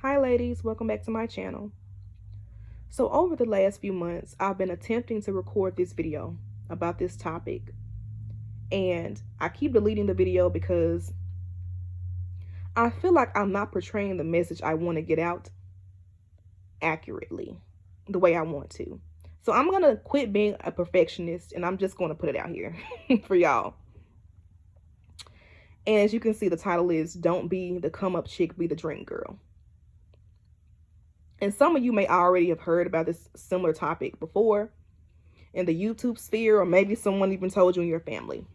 Hi ladies, welcome back to my channel. So over the last few months, I've been attempting to record this video about this topic, and I keep deleting the video because I feel like I'm not portraying the message I want to get out accurately the way I want to. So I'm going to quit being a perfectionist and I'm just going to put it out here for y'all. And as you can see, the title is Don't Be the Come Up Chick, Be the Dream Girl. And some of you may already have heard about this similar topic before in the YouTube sphere, or maybe someone even told you in your family.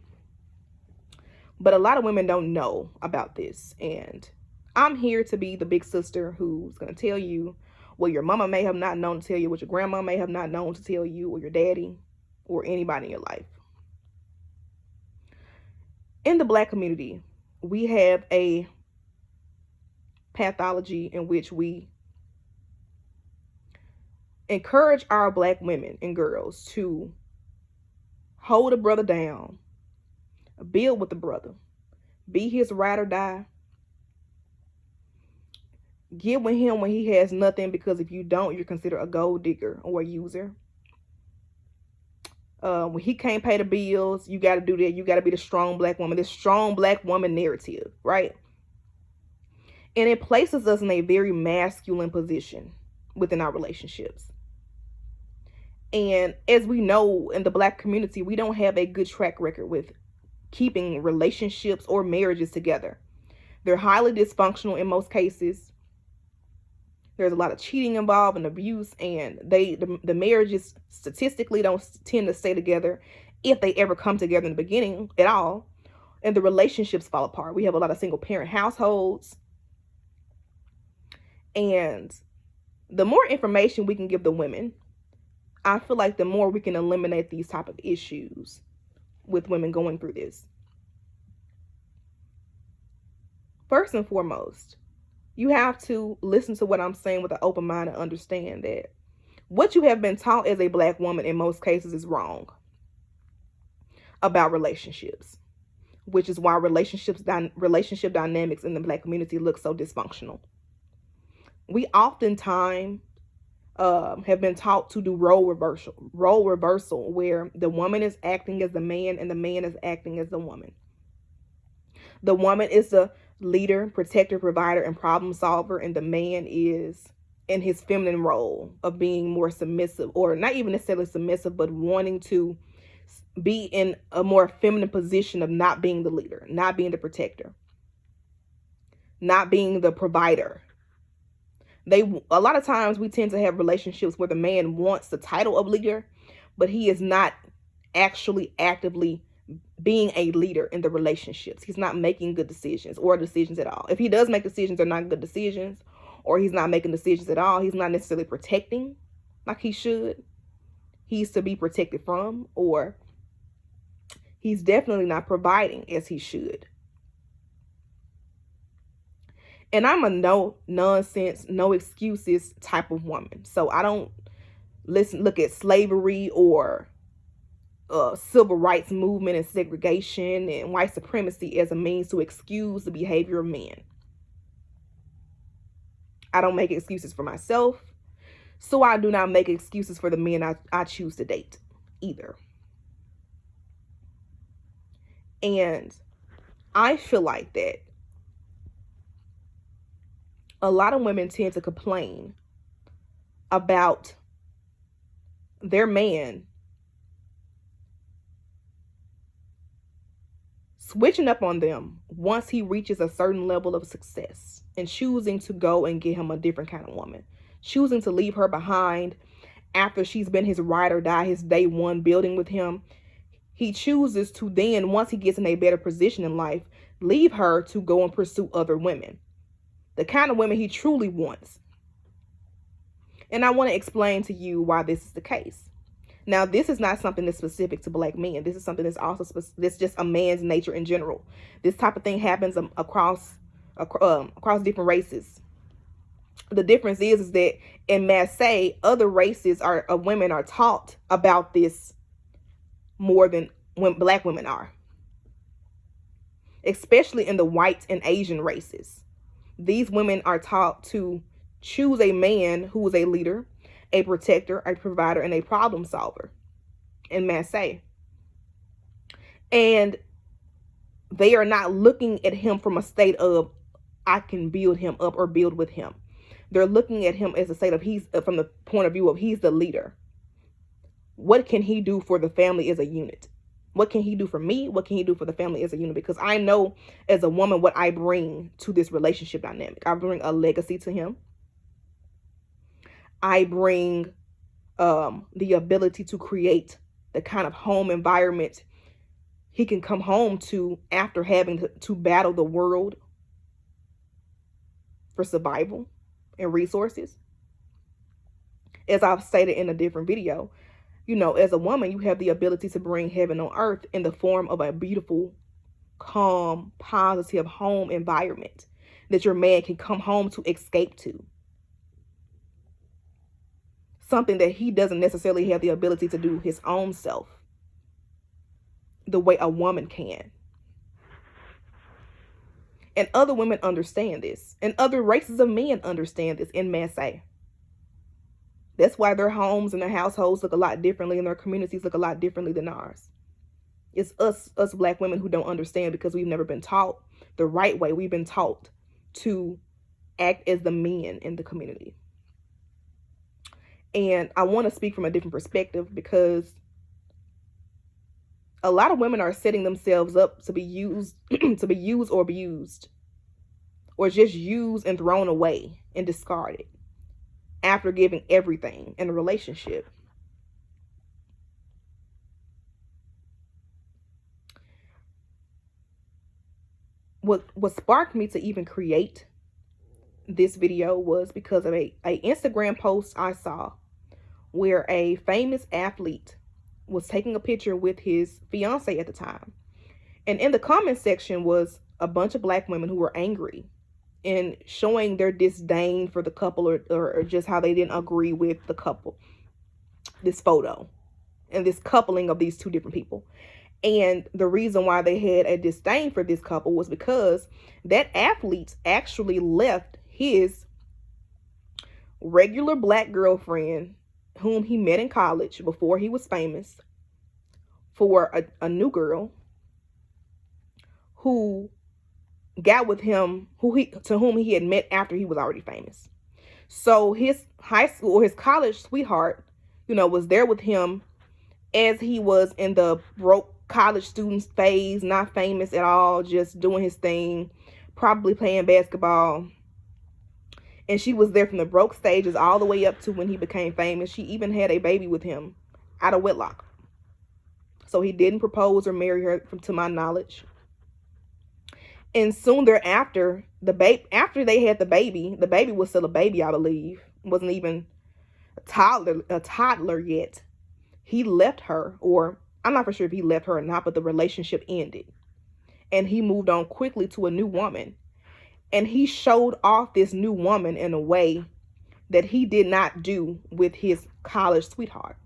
But a lot of women don't know about this. And I'm here to be the big sister who's going to tell you what your mama may have not known to tell you, what your grandma may have not known to tell you, or your daddy, or anybody in your life. In the Black community, we have a pathology in which we encourage our Black women and girls to hold a brother down, build with the brother, be his ride or die, get with him when he has nothing, because if you don't, you're considered a gold digger or a user. When he can't pay the bills, you got to do that. You got to be the strong Black woman, this strong Black woman narrative, right? And it places us in a very masculine position within our relationships. And as we know, in the Black community, we don't have a good track record with keeping relationships or marriages together. They're highly dysfunctional in most cases. There's a lot of cheating involved and abuse, and the marriages statistically don't tend to stay together if they ever come together in the beginning at all. And the relationships fall apart. We have a lot of single parent households. And the more information we can give the women, I feel like the more we can eliminate these type of issues with women going through this. First and foremost, you have to listen to what I'm saying with an open mind and understand that what you have been taught as a Black woman in most cases is wrong about relationships, which is why relationship dynamics in the Black community look so dysfunctional. We oftentimes have been taught to do role reversal, where the woman is acting as the man and the man is acting as the woman. The woman is the leader, protector, provider, and problem solver, and the man is in his feminine role of being more submissive, or not even necessarily submissive, but wanting to be in a more feminine position of not being the leader, not being the protector, not being the provider. A lot of times we tend to have relationships where the man wants the title of leader, but he is not actually actively being a leader in the relationships. He's not making good decisions or decisions at all. If he does make decisions, they're not good decisions, or he's not making decisions at all. He's not necessarily protecting like he should. He's to be protected from, or he's definitely not providing as he should. And I'm a no nonsense, no excuses type of woman. So I don't look at slavery or civil rights movement and segregation and white supremacy as a means to excuse the behavior of men. I don't make excuses for myself, so I do not make excuses for the men I choose to date either. And I feel like that a lot of women tend to complain about their man switching up on them once he reaches a certain level of success, and choosing to go and get him a different kind of woman, choosing to leave her behind after she's been his ride or die, his day one building with him. He chooses to then, once he gets in a better position in life, leave her to go and pursue other women, the kind of women he truly wants. And I want to explain to you why this is the case. Now, this is not something that's specific to Black men. This is something that's also that's just a man's nature in general. This type of thing happens across different races. The difference is that in Maasai, other races of women are taught about this more than when Black women are, especially in the white and Asian races. These women are taught to choose a man who is a leader, a protector, a provider, and a problem solver in Massey. And they are not looking at him from a state of, I can build him up or build with him. They're looking at him as a state of, he's from the point of view of, he's the leader. What can he do for the family as a unit? What can he do for me? What can he do for the family as a unit? Because I know as a woman what I bring to this relationship dynamic. I bring a legacy to him. I bring the ability to create the kind of home environment he can come home to after having to battle the world for survival and resources. As I've stated in a different video, you know, as a woman, you have the ability to bring heaven on earth in the form of a beautiful, calm, positive home environment that your man can come home to escape to. Something that he doesn't necessarily have the ability to do his own self the way a woman can. And other women understand this. And other races of men understand this in Massey. That's why their homes and their households look a lot differently and their communities look a lot differently than ours. It's us Black women who don't understand because we've never been taught the right way. We've been taught to act as the men in the community. And I want to speak from a different perspective because a lot of women are setting themselves up to be used, to be used or abused, or just used and thrown away and discarded after giving everything in a relationship. What sparked me to even create this video was because of a Instagram post I saw where a famous athlete was taking a picture with his fiance at the time. And in the comment section was a bunch of Black women who were angry and showing their disdain for the couple or just how they didn't agree with the couple, this photo and this coupling of these two different people. And the reason why they had a disdain for this couple was because that athlete actually left his regular Black girlfriend whom he met in college before he was famous for a new girl who got with him, to whom he had met after he was already famous. So his high school or his college sweetheart, you know, was there with him as he was in the broke college student phase, not famous at all, just doing his thing, probably playing basketball. And she was there from the broke stages all the way up to when he became famous. She even had a baby with him out of wedlock. So he didn't propose or marry her, to my knowledge. And soon thereafter, after they had the baby was still a baby, I believe. Wasn't even a toddler yet. He left her, or I'm not for sure if he left her or not, but the relationship ended. And he moved on quickly to a new woman. And he showed off this new woman in a way that he did not do with his college sweetheart.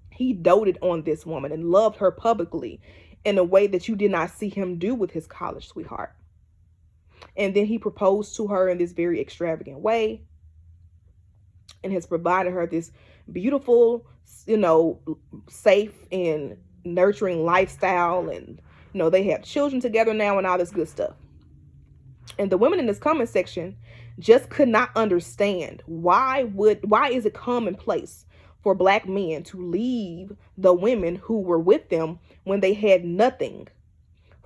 He doted on this woman and loved her publicly in a way that you did not see him do with his college sweetheart. And then he proposed to her in this very extravagant way and has provided her this beautiful, you know, safe and nurturing lifestyle. And, you know, they have children together now and all this good stuff. And the women in this comment section just could not understand why is it commonplace for Black men to leave the women who were with them when they had nothing,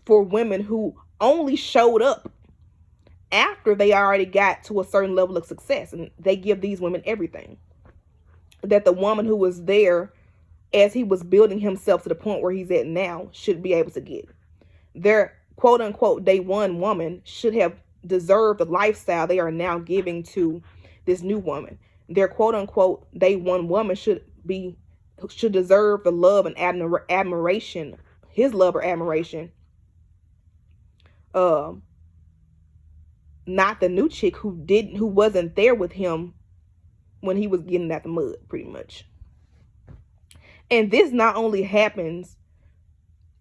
for women who only showed up after they already got to a certain level of success, and they give these women everything that the woman who was there as he was building himself to the point where he's at now should be able to get. Their quote unquote day one woman should have deserved the lifestyle they are now giving to this new woman. Their quote unquote day one woman should deserve the love and admiration, his love or admiration. Not the new chick who wasn't there with him when he was getting out the mud, pretty much. And this not only happens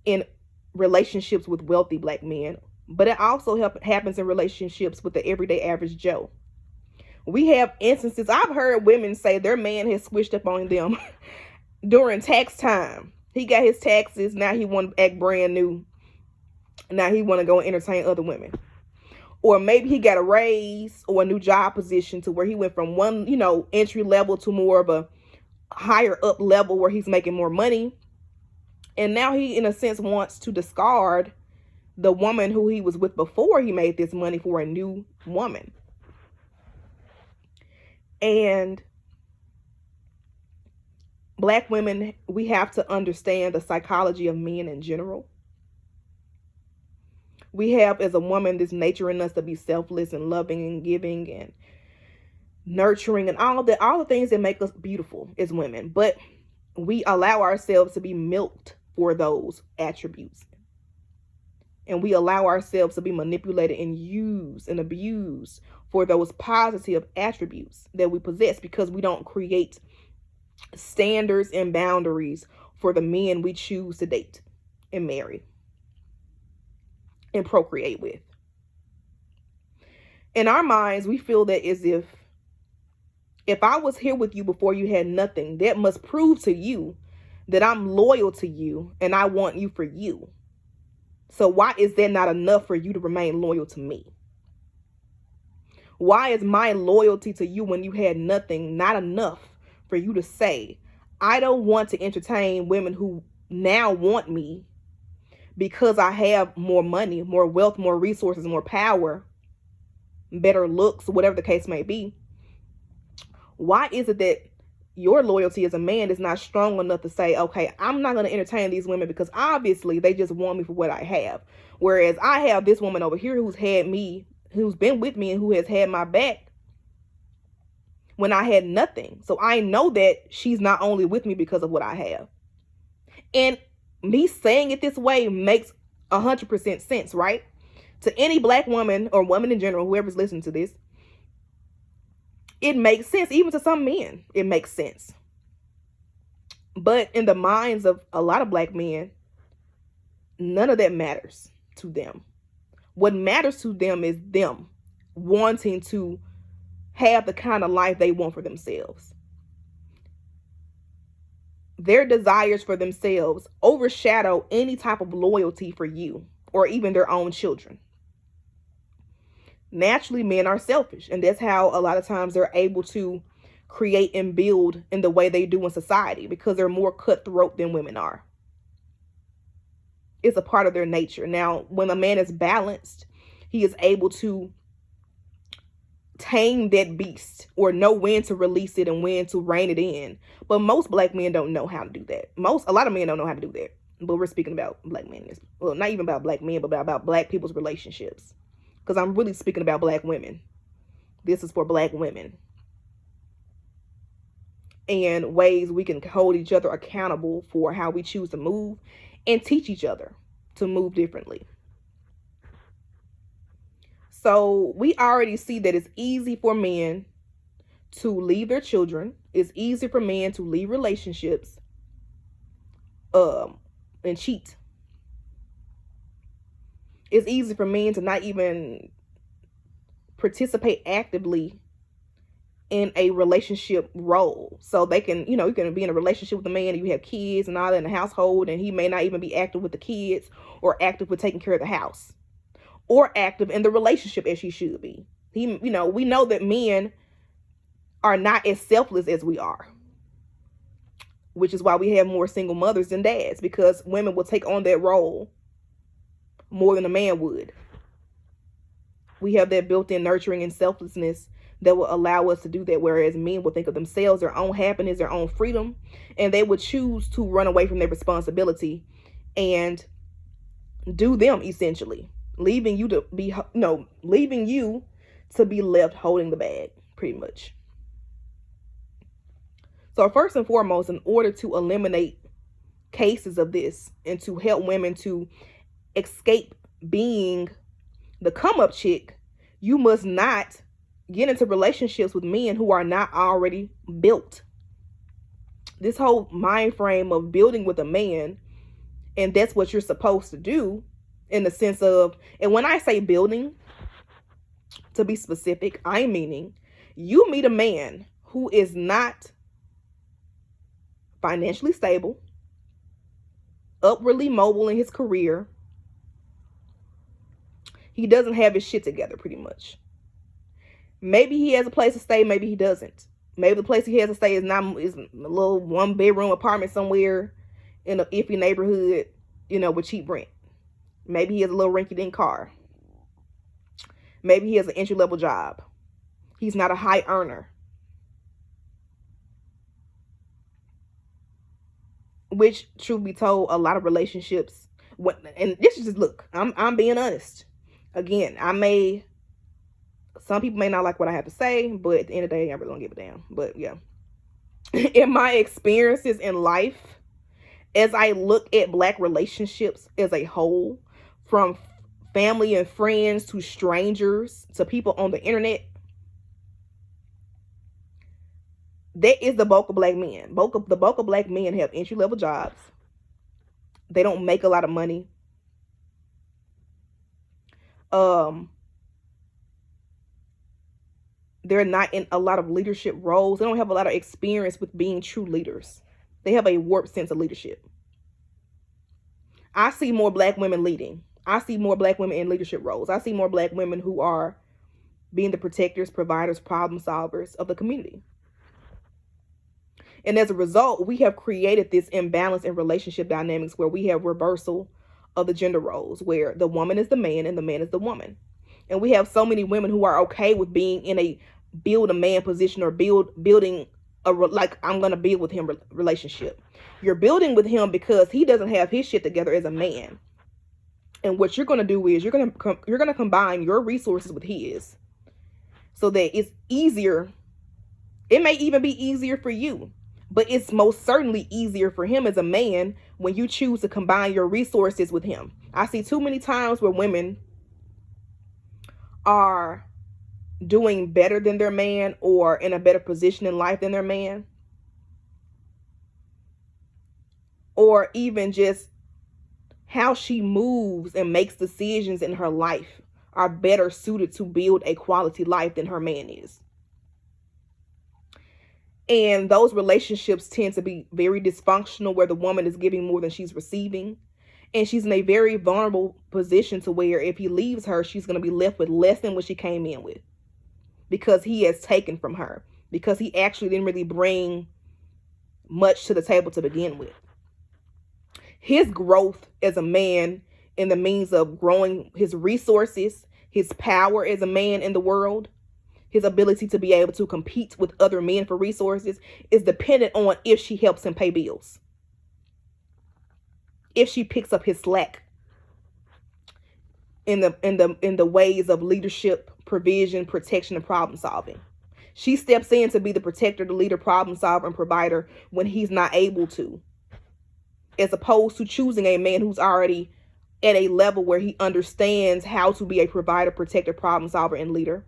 in relationships with wealthy Black men, but it also happens in relationships with the everyday average Joe. We have instances, I've heard women say their man has switched up on them during tax time. He got his taxes, now he want to act brand new. Now he want to go and entertain other women. Or maybe he got a raise or a new job position to where he went from one, entry level to more of a higher up level where he's making more money. And now he, in a sense, wants to discard the woman who he was with before he made this money for a new woman. And Black women, we have to understand the psychology of men in general. We have, as a woman, this nature in us to be selfless and loving and giving and nurturing and all the things that make us beautiful as women. But we allow ourselves to be milked for those attributes. And we allow ourselves to be manipulated and used and abused for those positive attributes that we possess, because we don't create standards and boundaries for the men we choose to date and marry and procreate with. In our minds, we feel that as if I was here with you before you had nothing, that must prove to you that I'm loyal to you and I want you for you. So why is that not enough for you to remain loyal to me? Why is my loyalty to you when you had nothing not enough for you to say, I don't want to entertain women who now want me because I have more money, more wealth, more resources, more power, better looks, whatever the case may be? Why is it that your loyalty as a man is not strong enough to say, okay, I'm not going to entertain these women because obviously they just want me for what I have. Whereas I have this woman over here who's had me, who's been with me and who has had my back when I had nothing. So I know that she's not only with me because of what I have. And me saying it this way makes 100% sense, right? To any Black woman or woman in general, whoever's listening to this, it makes sense. Even to some men, it makes sense. But in the minds of a lot of Black men, none of that matters to them. What matters to them is them wanting to have the kind of life they want for themselves. Their desires for themselves overshadow any type of loyalty for you or even their own children. Naturally, men are selfish, and that's how a lot of times they're able to create and build in the way they do in society, because they're more cutthroat than women are. It's a part of their nature. Now, when a man is balanced, he is able to tame that beast or know when to release it and when to rein it in. But most Black men don't know how to do that. A lot of men don't know how to do that. But we're speaking about Black men. Well, not even about Black men, but about Black people's relationships. Because I'm really speaking about Black women. This is for Black women. And ways we can hold each other accountable for how we choose to move and teach each other to move differently. So we already see that it's easy for men to leave their children. It's easy for men to leave relationships and cheat. It's easy for men to not even participate actively in a relationship role. So they can, you can be in a relationship with a man and you have kids and all that in the household, and he may not even be active with the kids or active with taking care of the house or active in the relationship as he should be. We know that men are not as selfless as we are, which is why we have more single mothers than dads, because women will take on that role more than a man would. We have that built-in nurturing and selflessness that will allow us to do that, whereas men will think of themselves, their own happiness, their own freedom, and they would choose to run away from their responsibility and do them, essentially, leaving you to be left holding the bag, pretty much. So first and foremost, in order to eliminate cases of this and to help women to escape being the come up chick, you must not get into relationships with men who are not already built. This whole mind frame of building with a man, and that's what you're supposed to do, in the sense of, and when I say building, to be specific, I'm meaning You meet a man who is not financially stable, upwardly mobile in his career. He doesn't have his shit together, pretty much. Maybe he has a place to stay, maybe he doesn't. Maybe the place he has to stay is a little 1-bedroom apartment somewhere in an iffy neighborhood, with cheap rent. Maybe he has a little rinky-dink car. Maybe he has an entry-level job. He's not a high earner. Which, truth be told, a lot of relationships, and this is just, look, I'm being honest. Again, some people may not like what I have to say, but at the end of the day, I really don't give a damn. But yeah, in my experiences in life, as I look at Black relationships as a whole, from family and friends to strangers to people on the internet, that is the bulk of Black men. The bulk of Black men have entry-level jobs. They don't make a lot of money. They're not in a lot of leadership roles. They don't have a lot of experience with being true leaders. They have a warped sense of leadership. I see more Black women leading. I see more Black women in leadership roles. I see more Black women who are being the protectors, providers, problem solvers of the community. And as a result, we have created this imbalance in relationship dynamics where we have reversal of the gender roles, where the woman is the man and the man is the woman. And we have so many women who are okay with being in a build a man position or building I'm going to build with him relationship. You're building with him because he doesn't have his shit together as a man. And what you're going to do is you're going to combine your resources with his so that it's easier. It may even be easier for you, but it's most certainly easier for him as a man when you choose to combine your resources with him. I see too many times where women are doing better than their man or in a better position in life than their man, or even just how she moves and makes decisions in her life are better suited to build a quality life than her man is. And those relationships tend to be very dysfunctional, where the woman is giving more than she's receiving. And she's in a very vulnerable position to where if he leaves her, she's going to be left with less than what she came in with, because he has taken from her, because he actually didn't really bring much to the table to begin with. His growth as a man in the means of growing his resources, his power as a man in the world, his ability to be able to compete with other men for resources is dependent on if she helps him pay bills. If she picks up his slack in the ways of leadership, provision, protection, and problem solving. She steps in to be the protector, the leader, problem solver, and provider when he's not able to, as opposed to choosing a man who's already at a level where he understands how to be a provider, protector, problem solver, and leader.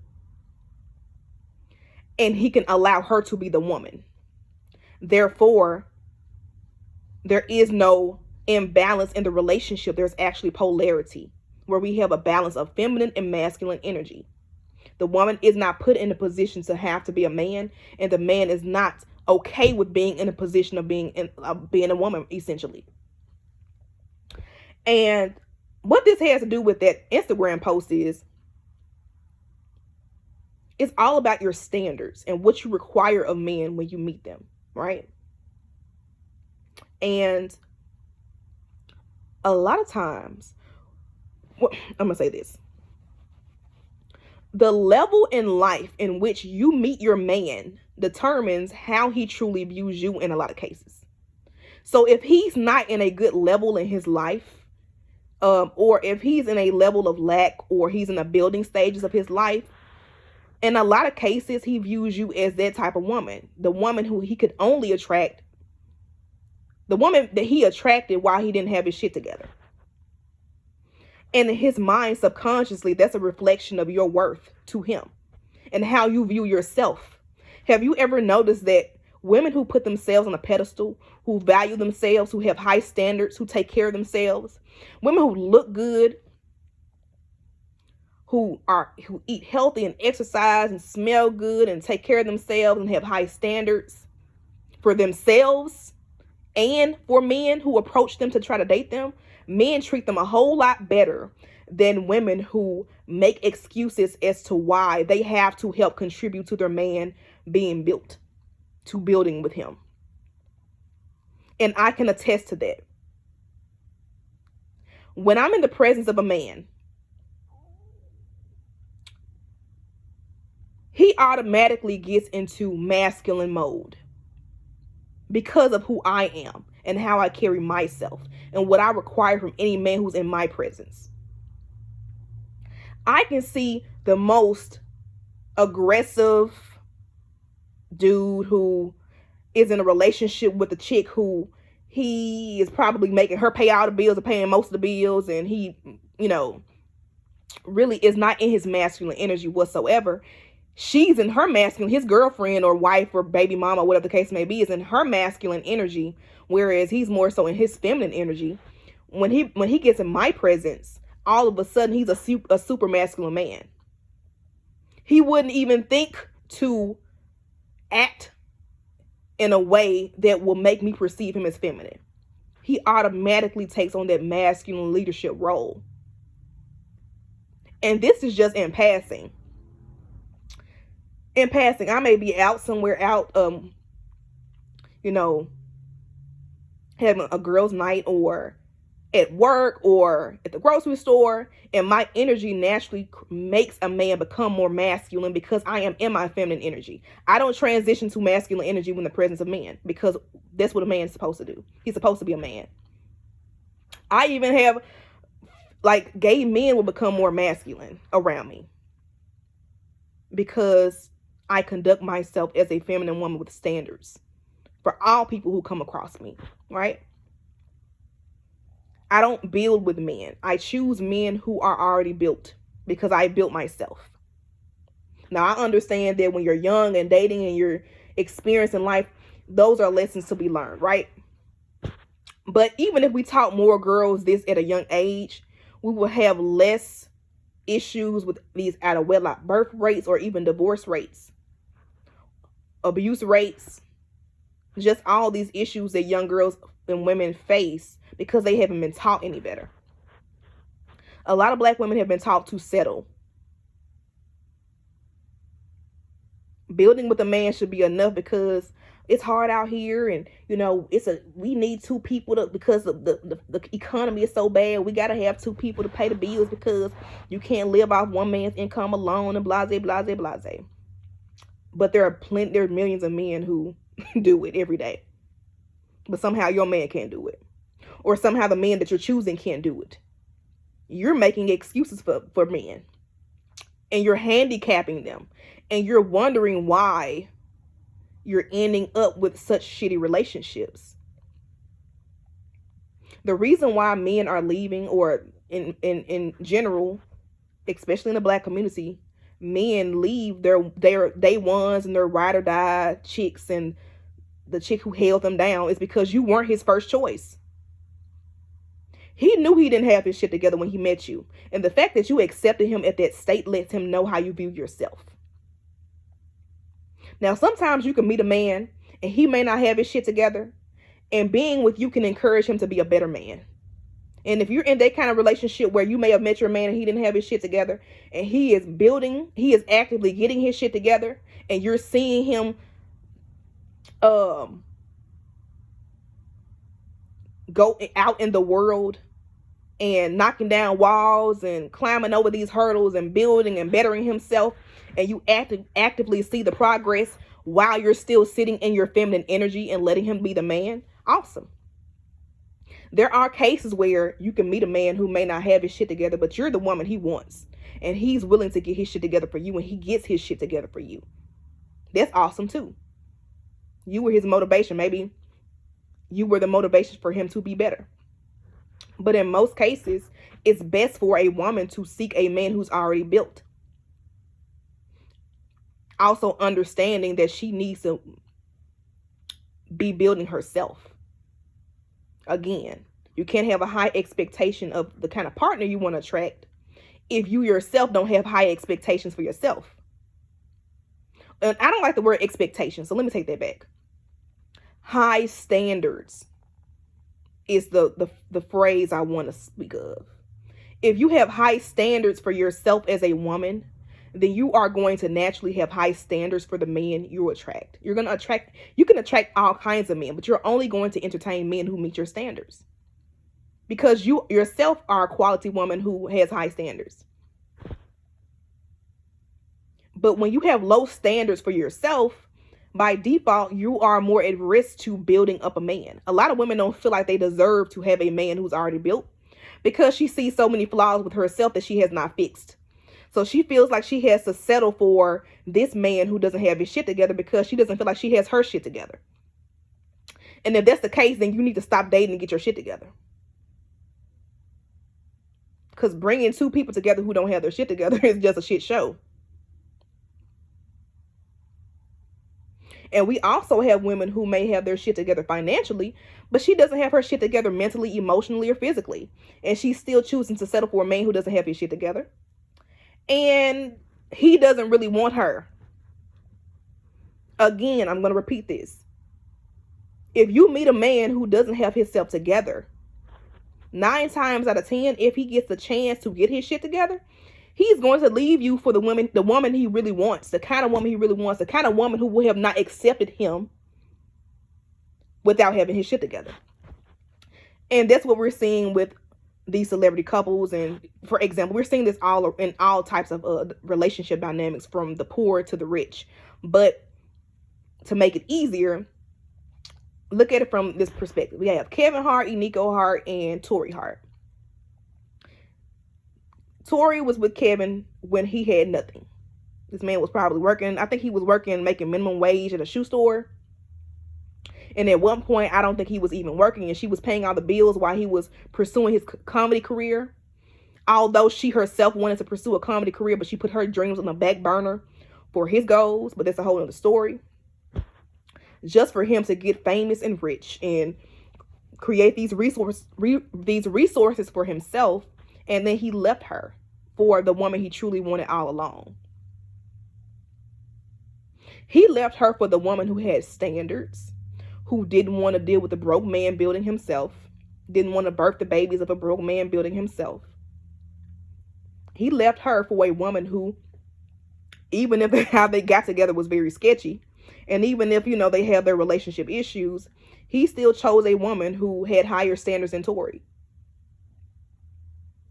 And he can allow her to be the woman. Therefore, there is no imbalance in the relationship. There's actually polarity, where we have a balance of feminine and masculine energy. The woman is not put in a position to have to be a man, and the man is not okay with being in a position of being a woman, essentially. And what this has to do with that Instagram post is, it's all about your standards and what you require of men when you meet them, right? And a lot of times, I'm going to say this. The level in life in which you meet your man determines how he truly views you in a lot of cases. So if he's not in a good level in his life, or if he's in a level of lack, or he's in the building stages of his life, in a lot of cases, he views you as that type of woman. The woman who he could only attract. The woman that he attracted while he didn't have his shit together. And in his mind, subconsciously, that's a reflection of your worth to him and how you view yourself. Have you ever noticed that women who put themselves on a pedestal, who value themselves, who have high standards, who take care of themselves, women who look good, who eat healthy and exercise and smell good and take care of themselves and have high standards for themselves and for men who approach them to try to date them, men treat them a whole lot better than women who make excuses as to why they have to help contribute to their man being built, to building with him. And I can attest to that. When I'm in the presence of a man, he automatically gets into masculine mode because of who I am and how I carry myself and what I require from any man who's in my presence. I can see the most aggressive dude who is in a relationship with a chick who he is probably making her pay all the bills or paying most of the bills, and he, really is not in his masculine energy whatsoever. She's in her masculine, his girlfriend or wife or baby mama, whatever the case may be, is in her masculine energy, whereas he's more so in his feminine energy. When he gets in my presence, all of a sudden he's a super masculine man. He wouldn't even think to act in a way that will make me perceive him as feminine. He automatically takes on that masculine leadership role. And this is just in passing. In passing, I may be out somewhere, having a girls' night or at work or at the grocery store, and my energy naturally makes a man become more masculine because I am in my feminine energy. I don't transition to masculine energy when the presence of men, because that's what a man is supposed to do. He's supposed to be a man. I even have, gay men will become more masculine around me because I conduct myself as a feminine woman with standards for all people who come across me, right? I don't build with men. I choose men who are already built because I built myself. Now, I understand that when you're young and dating and you're experiencing life, those are lessons to be learned, right? But even if we taught more girls this at a young age, we will have less issues with these out of wedlock birth rates or even divorce rates, abuse rates, just all these issues that young girls and women face because they haven't been taught any better. A lot of Black women have been taught to settle. Building with a man should be enough because it's hard out here, and we need two people because of the economy is so bad. We gotta have two people to pay the bills because you can't live off one man's income alone, and blase blase blase. But there are millions of men who do it every day. But somehow your man can't do it. Or somehow the men that you're choosing can't do it. You're making excuses for men. And you're handicapping them. And you're wondering why you're ending up with such shitty relationships. The reason why men are leaving, or in general, especially in the Black community, men leave their day ones and their ride or die chicks and the chick who held them down, is because you weren't his first choice. He knew he didn't have his shit together when he met you. And the fact that you accepted him at that state lets him know how you view yourself. Now, sometimes you can meet a man and he may not have his shit together, and being with you can encourage him to be a better man. And if you're in that kind of relationship where you may have met your man and he didn't have his shit together, and he is actively getting his shit together, and you're seeing him go out in the world and knocking down walls and climbing over these hurdles and building and bettering himself, and you actively see the progress while you're still sitting in your feminine energy and letting him be the man, awesome. There are cases where you can meet a man who may not have his shit together, but you're the woman he wants, and he's willing to get his shit together for you, and he gets his shit together for you. That's awesome too. You were his motivation. Maybe you were the motivation for him to be better. But in most cases, it's best for a woman to seek a man who's already built. Also understanding that she needs to be building herself. Again, you can't have a high expectation of the kind of partner you want to attract if you yourself don't have high expectations for yourself. And I don't like the word expectation, so let me take that back. High standards is the phrase I want to speak of. If you have high standards for yourself as a woman, then you are going to naturally have high standards for the men you attract. You can attract all kinds of men, but you're only going to entertain men who meet your standards. Because you yourself are a quality woman who has high standards. But when you have low standards for yourself, by default, you are more at risk to building up a man. A lot of women don't feel like they deserve to have a man who's already built because she sees so many flaws with herself that she has not fixed. So she feels like she has to settle for this man who doesn't have his shit together because she doesn't feel like she has her shit together. And if that's the case, then you need to stop dating and get your shit together. Because bringing two people together who don't have their shit together is just a shit show. And we also have women who may have their shit together financially, but she doesn't have her shit together mentally, emotionally, or physically. And she's still choosing to settle for a man who doesn't have his shit together. And he doesn't really want her. Again, I'm going to repeat this. If you meet a man who doesn't have himself together, 9 times out of 10, if he gets the chance to get his shit together, he's going to leave you for the woman he really wants, the kind of woman he really wants, the kind of woman who will have not accepted him without having his shit together. And that's what we're seeing with these celebrity couples. And for example, we're seeing this all in all types of relationship dynamics, from the poor to the rich. But to make it easier, look at it from this perspective. We have Kevin Hart, Eniko Hart, and Tori Hart. Tori was with Kevin when he had nothing. This man was probably working. I think he was working, making minimum wage at a shoe store. And at one point, I don't think he was even working, and she was paying all the bills while he was pursuing his comedy career. Although she herself wanted to pursue a comedy career, but she put her dreams on the back burner for his goals. But that's a whole other story. Just for him to get famous and rich and create these resources for himself, and then he left her for the woman he truly wanted all along. He left her for the woman who had standards, who didn't want to deal with a broke man building himself, didn't want to birth the babies of a broke man building himself. He left her for a woman who, even if how they got together was very sketchy, and even if, they had their relationship issues, he still chose a woman who had higher standards than Tori.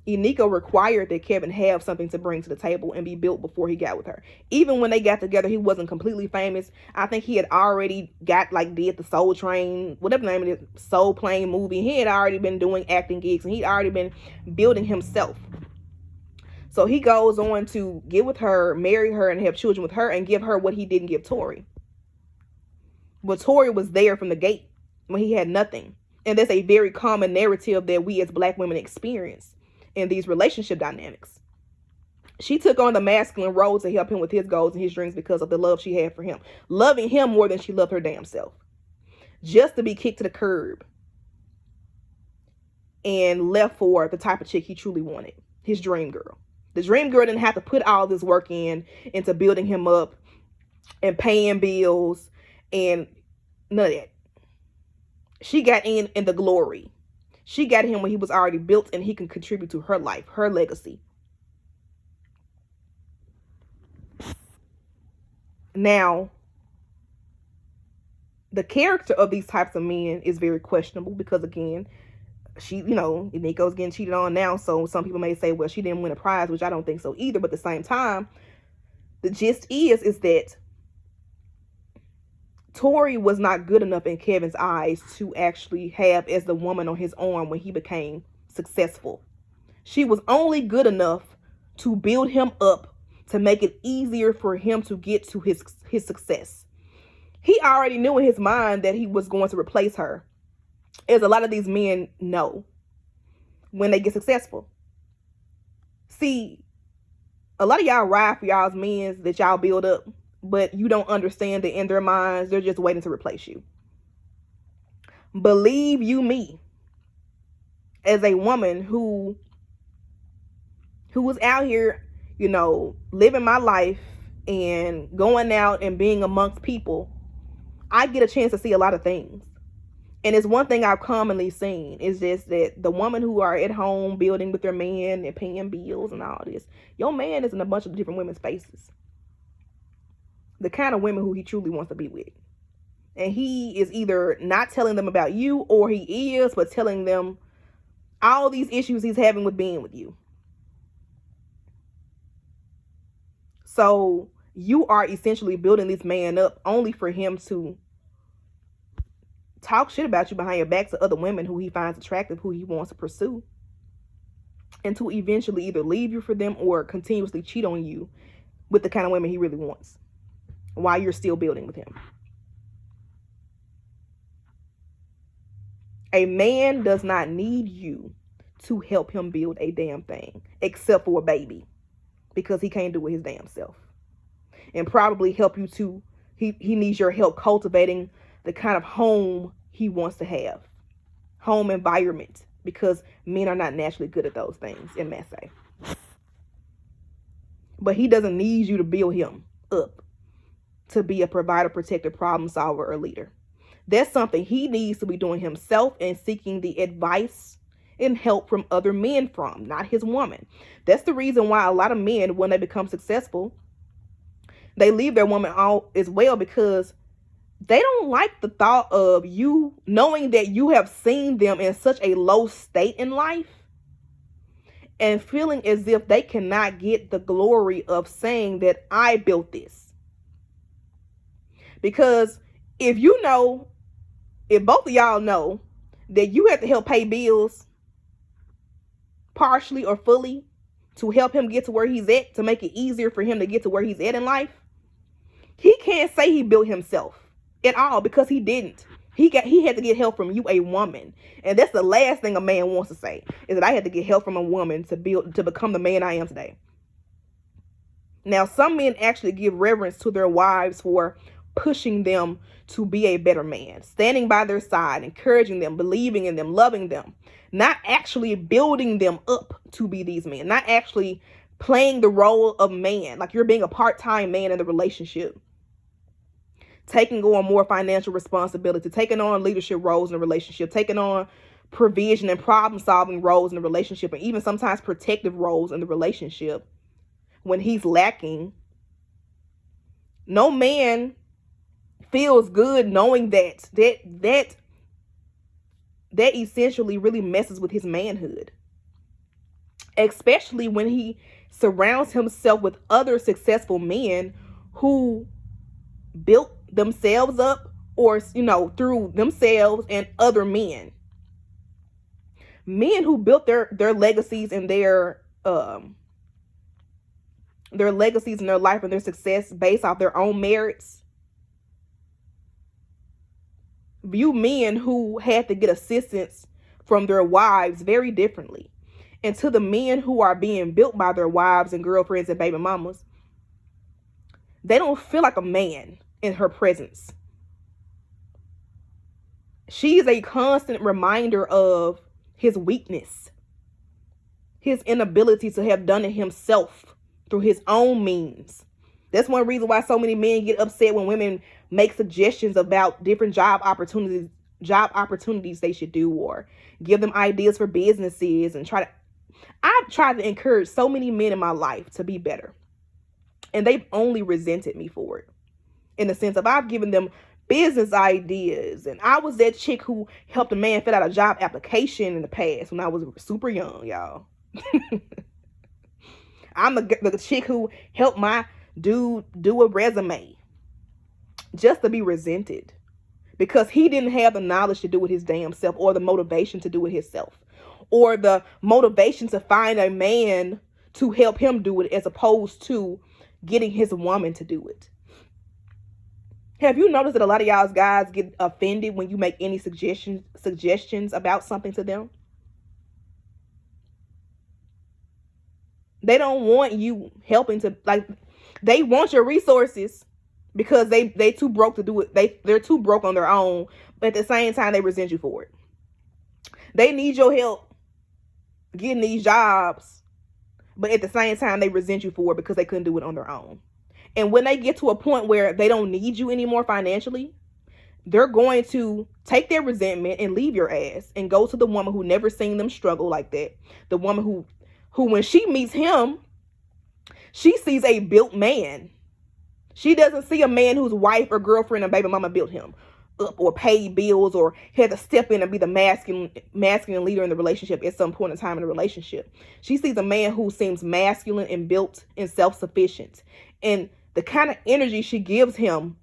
Eniko required that Kevin have something to bring to the table and be built before he got with her. Even when they got together, he wasn't completely famous. I think he had already did the Soul Train, whatever the name of it, Soul Plane movie. He had already been doing acting gigs, and he'd already been building himself. So he goes on to get with her, marry her, and have children with her, and give her what he didn't give Tori. But Tori was there from the gate when he had nothing. And that's a very common narrative that we as Black women experience in these relationship dynamics. She took on the masculine role to help him with his goals and his dreams because of the love she had for him. Loving him more than she loved her damn self. Just to be kicked to the curb and left for the type of chick he truly wanted. His dream girl. The dream girl didn't have to put all this work into building him up and paying bills and none of that. She got in the glory. She got him when he was already built and he can contribute to her life, her legacy. Now, the character of these types of men is very questionable because, again, Eniko's getting cheated on now, so some people may say, well, she didn't win a prize, which I don't think so either. But at the same time, the gist is that Tori was not good enough in Kevin's eyes to actually have as the woman on his arm when he became successful. She was only good enough to build him up, to make it easier for him to get to his success. He already knew in his mind that he was going to replace her, as a lot of these men know when they get successful. See, a lot of y'all ride for y'all's men that y'all build up, but you don't understand that in their minds, they're just waiting to replace you. Believe you me, as a woman who who was out here, living my life and going out and being amongst people, I get a chance to see a lot of things. And it's one thing I've commonly seen is just that the women who are at home building with their man and paying bills and all this, your man is in a bunch of different women's faces. The kind of women who he truly wants to be with. And he is either not telling them about you, or he is, but telling them all these issues he's having with being with you. So you are essentially building this man up only for him to talk shit about you behind your back to other women who he finds attractive, who he wants to pursue, and to eventually either leave you for them or continuously cheat on you with the kind of women he really wants while you're still building with him. A man does not need you to help him build a damn thing, except for a baby, because he can't do it his damn self. And probably help you to, he needs your help cultivating the kind of home he wants to have. Home environment, because men are not naturally good at those things in Massey. But he doesn't need you to build him up to be a provider, protector, problem solver, or leader. That's something he needs to be doing himself and seeking the advice and help from other men from, not his woman. That's the reason why a lot of men, when they become successful, they leave their woman out as well, because they don't like the thought of you knowing that you have seen them in such a low state in life and feeling as if they cannot get the glory of saying that I built this. Because if both of y'all know that you have to help pay bills partially or fully to help him get to where he's at, to make it easier for him to get to where he's at in life, he can't say he built himself at all, because he didn't. He had to get help from you, a woman. And that's the last thing a man wants to say, is that I had to get help from a woman to become the man I am today. Now, some men actually give reverence to their wives for pushing them to be a better man, standing by their side, encouraging them, believing in them, loving them, not actually building them up to be these men, not actually playing the role of man, like you're being a part-time man in the relationship, taking on more financial responsibility, taking on leadership roles in a relationship, taking on provision and problem-solving roles in a relationship, and even sometimes protective roles in the relationship when he's lacking. No man feels good knowing that essentially really messes with his manhood, especially when he surrounds himself with other successful men who built themselves up, or through themselves and other men who built their legacies and their legacies in their life and their success based off their own merits, view men who had to get assistance from their wives very differently. And to the men who are being built by their wives and girlfriends and baby mamas, they don't feel like a man in her presence. She is a constant reminder of his weakness, his inability to have done it himself through his own means. That's one reason why so many men get upset when women make suggestions about different job opportunities they should do, or give them ideas for businesses, and I've tried to encourage so many men in my life to be better, and they've only resented me for it, in the sense of I've given them business ideas, and I was that chick who helped a man fill out a job application in the past when I was super young, y'all. I'm the chick who helped my dude do a resume, just to be resented because he didn't have the knowledge to do it his damn self, or the motivation to do it himself, or the motivation to find a man to help him do it, as opposed to getting his woman to do it. Have you noticed that a lot of y'all's guys get offended when you make any suggestions about something to them? They don't want you helping to, they want your resources because they too broke to do it. They're too broke on their own, but at the same time they resent you for it. They need your help getting these jobs, But at the same time, they resent you for it because they couldn't do it on their own. And when they get to a point where they don't need you anymore financially, they're going to take their resentment and leave your ass and go to the woman who never seen them struggle like that. The woman who when she meets him, she sees a built man. She doesn't see a man whose wife or girlfriend or baby mama built him up or paid bills or had to step in and be the masculine leader in the relationship at some point in time in the relationship. She sees a man who seems masculine and built and self-sufficient. And the kind of energy she gives him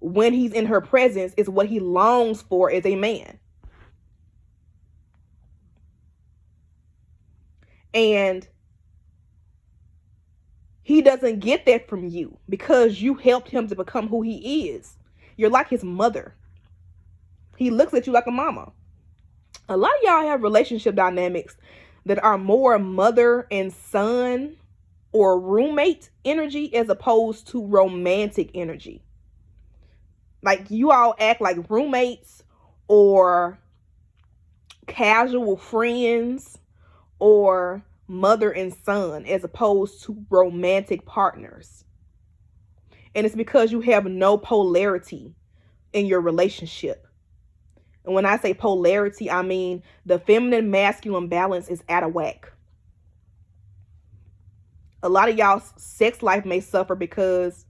when he's in her presence is what he longs for as a man. And he doesn't get that from you because you helped him to become who he is. You're like his mother. He looks at you like a mama. A lot of y'all have relationship dynamics that are more mother and son or roommate energy as opposed to romantic energy. Like you all act like roommates or casual friends or mother and son as opposed to romantic partners. And it's because you have no polarity in your relationship. And when I say polarity, I mean the feminine masculine balance is out of whack. A lot of y'all's sex life may suffer because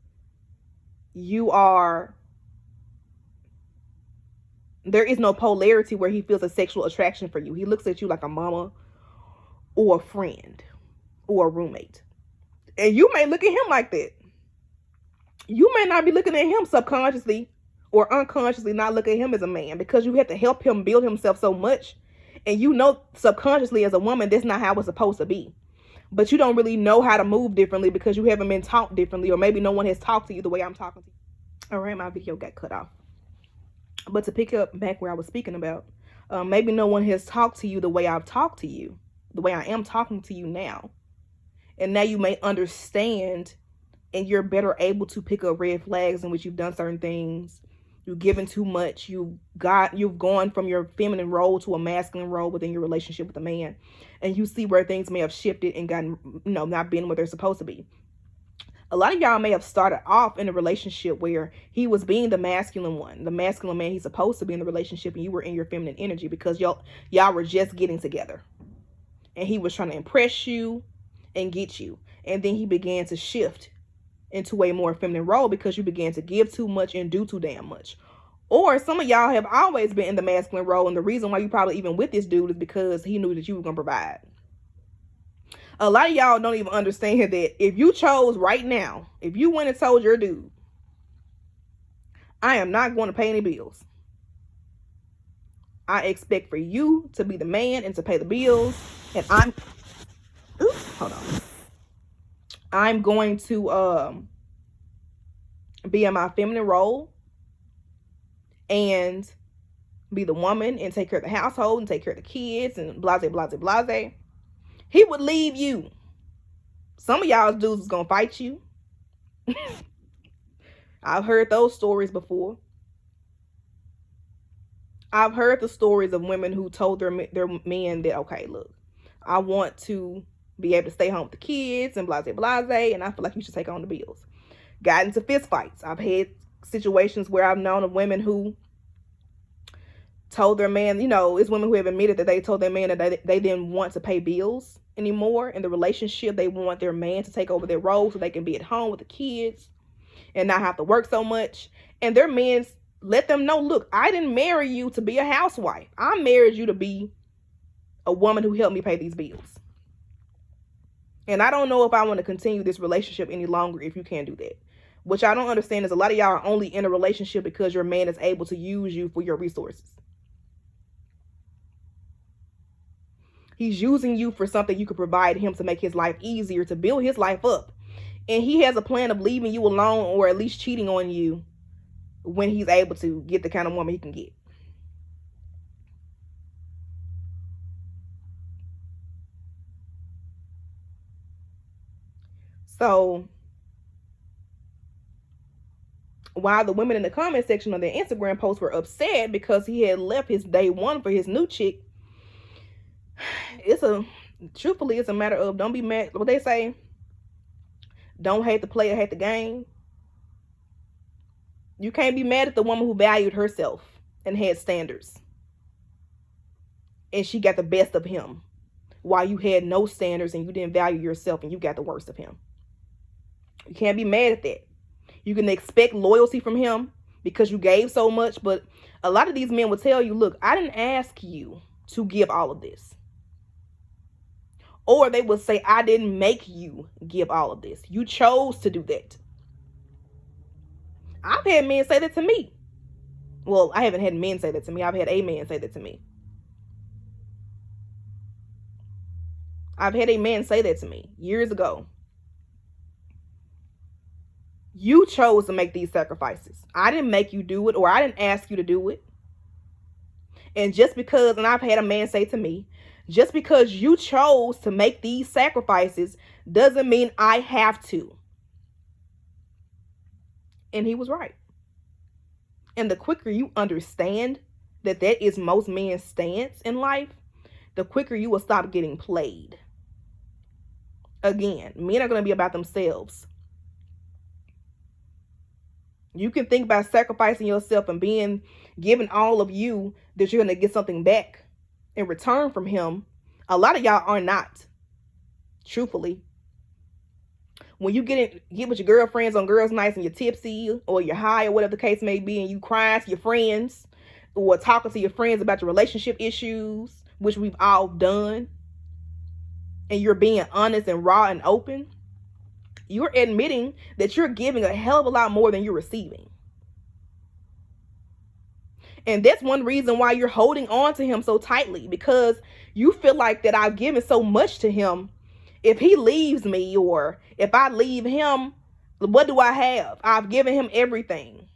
there is no polarity where he feels a sexual attraction for you. He looks at you like a mama or a friend or a roommate. And you may look at him like that. You may not be looking at him subconsciously or unconsciously, not look at him as a man because you have to help him build himself so much. And you know subconsciously as a woman, that's not how it's supposed to be. But you don't really know how to move differently because you haven't been taught differently, or maybe no one has talked to you the way I'm talking to you. All right, my video got cut off. But to pick up back where I was speaking about, maybe no one has talked to you the way I've talked to you, the way I am talking to you now. And now you may understand and you're better able to pick up red flags in which you've done certain things. You've given too much. You've gone from your feminine role to a masculine role within your relationship with a man. And you see where things may have shifted and gotten, not being where they're supposed to be. A lot of y'all may have started off in a relationship where he was being the masculine one, the masculine man he's supposed to be in the relationship, and you were in your feminine energy because y'all were just getting together. And he was trying to impress you and get you. And then he began to shift into a more feminine role because you began to give too much and do too damn much. Or some of y'all have always been in the masculine role, and the reason why you probably even with this dude is because he knew that you were going to provide. A lot of y'all don't even understand that if you chose right now, if you went and told your dude, I am not going to pay any bills. I expect for you to be the man and to pay the bills, and I'm going to be in my feminine role and be the woman and take care of the household and take care of the kids and blase, blase, blase. He would leave you. Some of y'all's dudes is going to fight you. I've heard those stories before. I've heard the stories of women who told their men that, okay, look, I want to be able to stay home with the kids and blase, blase, and I feel like you should take on the bills. Got into fist fights. I've had situations where I've known of women who told their man, it's women who have admitted that they told their man that they didn't want to pay bills anymore in the relationship. They want their man to take over their role so they can be at home with the kids and not have to work so much. And their men let them know, look, I didn't marry you to be a housewife. I married you to be a woman who helped me pay these bills. And I don't know if I want to continue this relationship any longer if you can't do that. Which I don't understand is a lot of y'all are only in a relationship because your man is able to use you for your resources. He's using you for something you could provide him to make his life easier, to build his life up. And he has a plan of leaving you alone or at least cheating on you when he's able to get the kind of woman he can get. So while the women in the comment section on their Instagram posts were upset because he had left his day one for his new chick, Truthfully, it's a matter of don't be mad. What they say, don't hate the player, hate the game. You can't be mad at the woman who valued herself and had standards. And she got the best of him while you had no standards and you didn't value yourself and you got the worst of him. You can't be mad at that. You can expect loyalty from him because you gave so much, but a lot of these men will tell you, look, I didn't ask you to give all of this. Or they will say, I didn't make you give all of this. You chose to do that. I've had men say that to me. Well, I haven't had men say that to me. I've had a man say that to me. I've had a man say that to me years ago. You chose to make these sacrifices. I didn't make you do it, or I didn't ask you to do it. And just because, and I've had a man say to me, just because you chose to make these sacrifices doesn't mean I have to. And he was right. And the quicker you understand that that is most men's stance in life, the quicker you will stop getting played. Again, men are going to be about themselves. You can think about sacrificing yourself and being given all of you that you're going to get something back in return from him. A lot of y'all are not. Truthfully. When you get with your girlfriends on girls' nights and you're tipsy or you're high or whatever the case may be, and you crying to your friends or talking to your friends about your relationship issues, which we've all done, and you're being honest and raw and open, you're admitting that you're giving a hell of a lot more than you're receiving. And that's one reason why you're holding on to him so tightly, because you feel like that I've given so much to him. If he leaves me or if I leave him, what do I have? I've given him everything.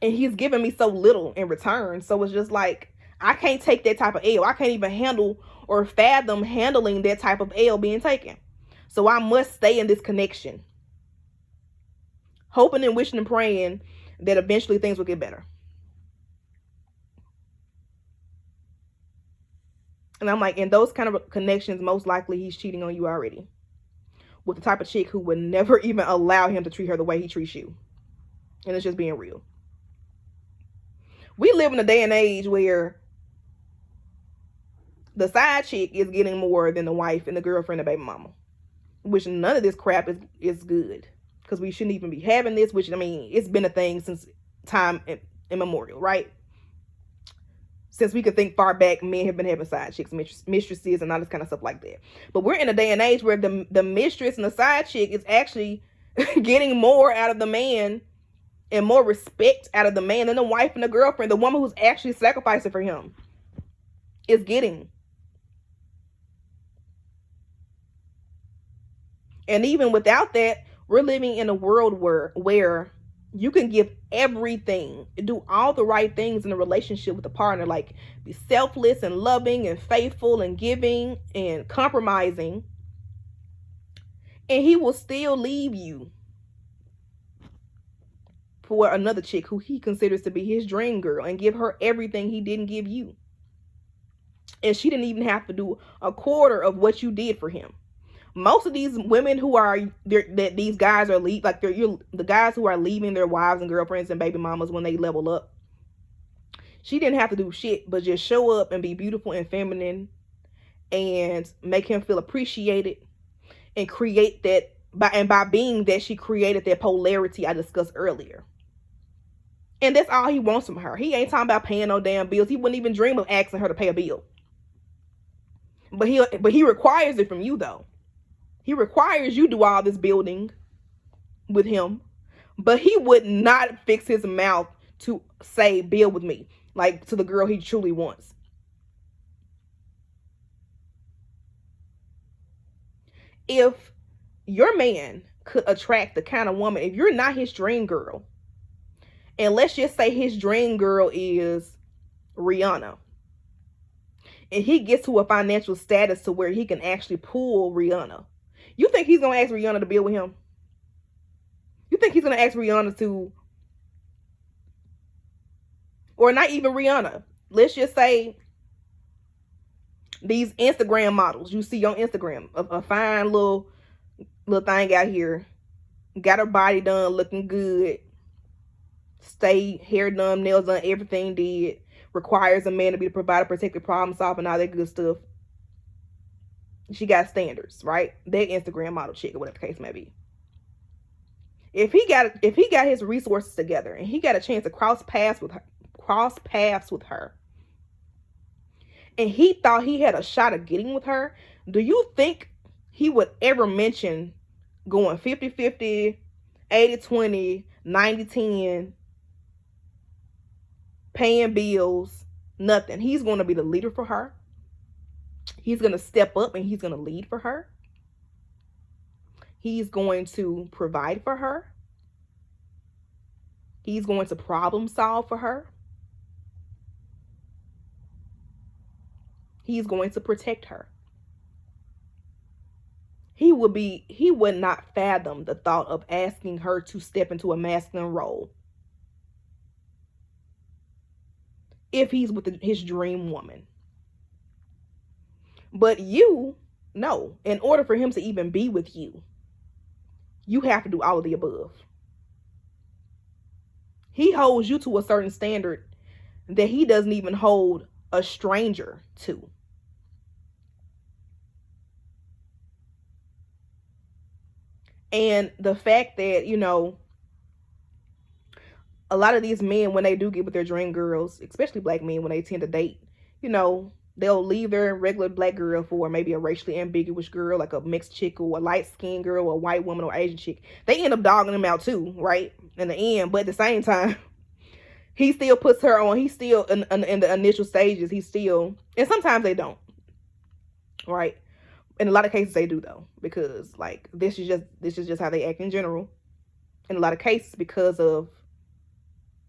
And he's given me so little in return. So it's just like, I can't take that type of L. I can't even handle or fathom handling that type of L being taken. So I must stay in this connection, hoping and wishing and praying that eventually things will get better. And I'm like, in those kind of connections, most likely he's cheating on you already with the type of chick who would never even allow him to treat her the way he treats you. And it's just being real. We live in a day and age where the side chick is getting more than the wife and the girlfriend and baby mama, which none of this crap is good, because we shouldn't even be having this, which, I mean, it's been a thing since time immemorial, right? Since we could think far back, men have been having side chicks, mistresses, and all this kind of stuff like that. But we're in a day and age where the mistress and the side chick is actually getting more out of the man and more respect out of the man than the wife and the girlfriend, the woman who's actually sacrificing for him, is getting. And even without that, we're living in a world where you can give everything, do all the right things in a relationship with a partner, like be selfless and loving and faithful and giving and compromising, and he will still leave you for another chick who he considers to be his dream girl and give her everything he didn't give you. And she didn't even have to do a quarter of what you did for him. Most of these women who are that these guys are the guys who are leaving their wives and girlfriends and baby mamas when they level up, she didn't have to do shit but just show up and be beautiful and feminine and make him feel appreciated and create that by being that, she created that polarity I discussed earlier. And that's all he wants from her. He ain't talking about paying no damn bills. He wouldn't even dream of asking her to pay a bill. But he requires it from you, though. He requires you do all this building with him, but he would not fix his mouth to say, build with me, like to the girl he truly wants. If your man could attract the kind of woman, if you're not his dream girl, and let's just say his dream girl is Rihanna, and he gets to a financial status to where he can actually pull Rihanna, you think he's going to ask Rihanna to build with him? You think he's going to ask Rihanna to, or not even Rihanna, let's just say These Instagram models you see on Instagram, a fine little thing out here, got her body done, looking good, stay hair done, nails done, everything did, requires a man to be the provider, protective, problem solving, all that good stuff. She got standards, right? That Instagram model chick or whatever the case may be. If he got his resources together and he got a chance to cross paths with her, and he thought he had a shot of getting with her, do you think he would ever mention going 50-50, 80-20, 90-10, paying bills? Nothing. He's going to be the leader for her. He's going to step up and he's going to lead for her. He's going to provide for her. He's going to problem solve for her. He's going to protect her. He would not fathom the thought of asking her to step into a masculine role if he's with his dream woman. But you know, in order for him to even be with you, you have to do all of the above. He holds you to a certain standard that he doesn't even hold a stranger to. And the fact that, you know, a lot of these men, when they do get with their dream girls, especially black men, when they tend to date, you know, they'll leave their regular black girl for maybe a racially ambiguous girl, like a mixed chick or a light-skinned girl or a white woman or Asian chick. They end up dogging them out too, right? In the end. But at the same time, he still puts her on. He's still in the initial stages. He's still, and sometimes they don't, right? In a lot of cases they do though, because like this is just how they act in general. In a lot of cases, because of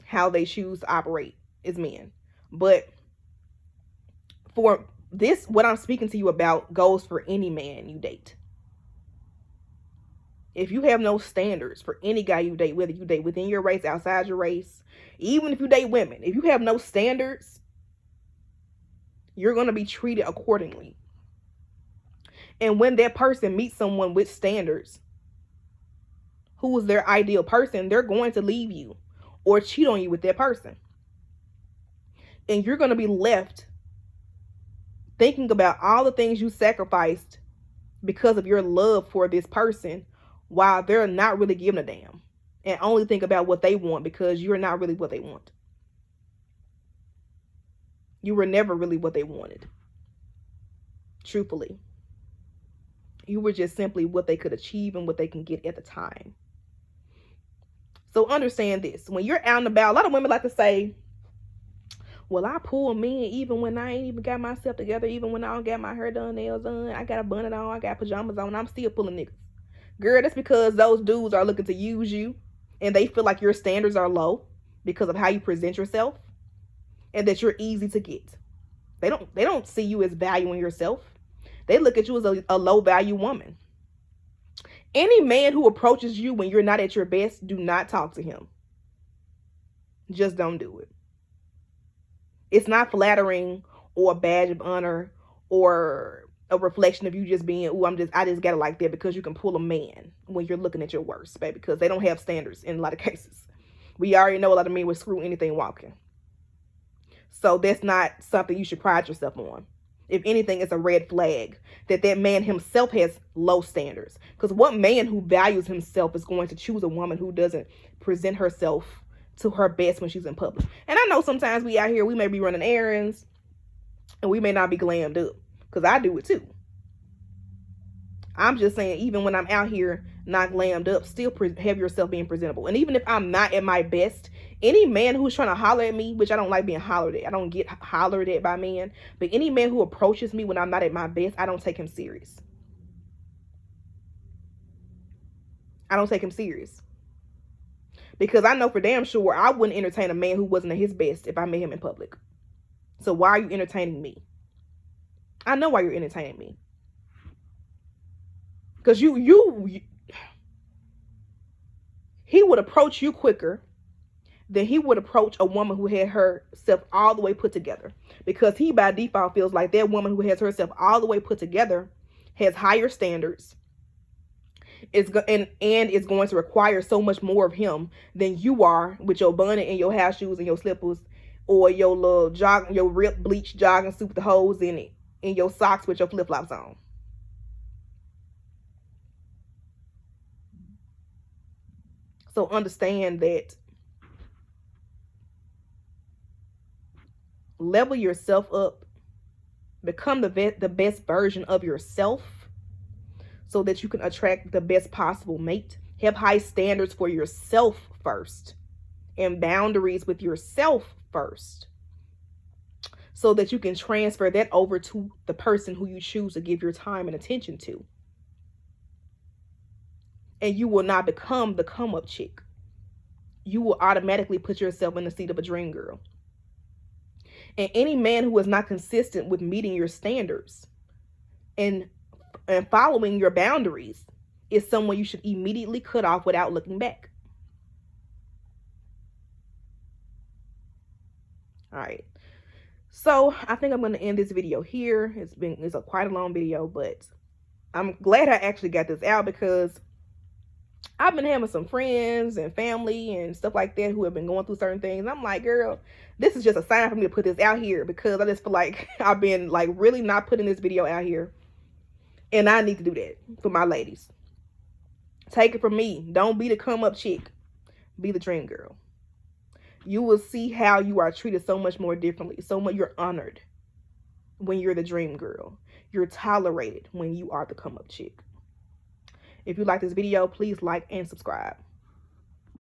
how they choose to operate as men. But for this, what I'm speaking to you about goes for any man you date. If you have no standards for any guy you date, whether you date within your race, outside your race, even if you date women, if you have no standards, you're going to be treated accordingly. And when that person meets someone with standards, who is their ideal person, they're going to leave you or cheat on you with that person. And you're going to be left thinking about all the things you sacrificed because of your love for this person, while they're not really giving a damn, and only think about what they want because you're not really what they want. You were never really what they wanted. Truthfully. You were just simply what they could achieve and what they can get at the time. So understand this. When you're out and about, a lot of women like to say, well, I pull men even when I ain't even got myself together, even when I don't got my hair done, nails done, I got a bonnet on, I got pajamas on, I'm still pulling niggas. Girl, that's because those dudes are looking to use you and they feel like your standards are low because of how you present yourself and that you're easy to get. They don't see you as valuing yourself. They look at you as a low value woman. Any man who approaches you when you're not at your best, do not talk to him. Just don't do it. It's not flattering or a badge of honor or a reflection of you just being, I just got it like that, because you can pull a man when you're looking at your worst, baby, because they don't have standards in a lot of cases. We already know a lot of men would screw anything walking. So that's not something you should pride yourself on. If anything, it's a red flag that man himself has low standards. Because what man who values himself is going to choose a woman who doesn't present herself to her best when she's in public? And I know sometimes we out here, we may be running errands and we may not be glammed up, because I do it too. I'm just saying, even when I'm out here not glammed up, still have yourself being presentable. And even if I'm not at my best, any man who's trying to holler at me, which I don't like being hollered at, I don't get hollered at by men, but any man who approaches me when I'm not at my best, I don't take him serious. I don't take him serious. Because I know for damn sure I wouldn't entertain a man who wasn't at his best if I met him in public. So why are you entertaining me? I know why you're entertaining me. Because he would approach you quicker then he would approach a woman who had herself all the way put together, because he by default feels like that woman who has herself all the way put together has higher standards, and is going to require so much more of him than you are with your bunny and your house shoes and your slippers, or your little your ripped bleach jogging suit with the holes in it, and your socks with your flip flops on. So understand that. Level yourself up. Become the best version of yourself so that you can attract the best possible mate. Have high standards for yourself first, and boundaries with yourself first, so that you can transfer that over to the person who you choose to give your time and attention to. And you will not become the come up chick. You will automatically put yourself in the seat of a dream girl. And any man who is not consistent with meeting your standards and following your boundaries is someone you should immediately cut off without looking back. All right. So I think I'm going to end this video here. It's a quite a long video, but I'm glad I actually got this out, because I've been having some friends and family and stuff like that who have been going through certain things. I'm like, girl, this is just a sign for me to put this out here, because I just feel like I've been like really not putting this video out here. And I need to do that for my ladies. Take it from me. Don't be the come up chick. Be the dream girl. You will see how you are treated so much more differently. So much you're honored when you're the dream girl. You're tolerated when you are the come up chick. If you like this video, please like and subscribe.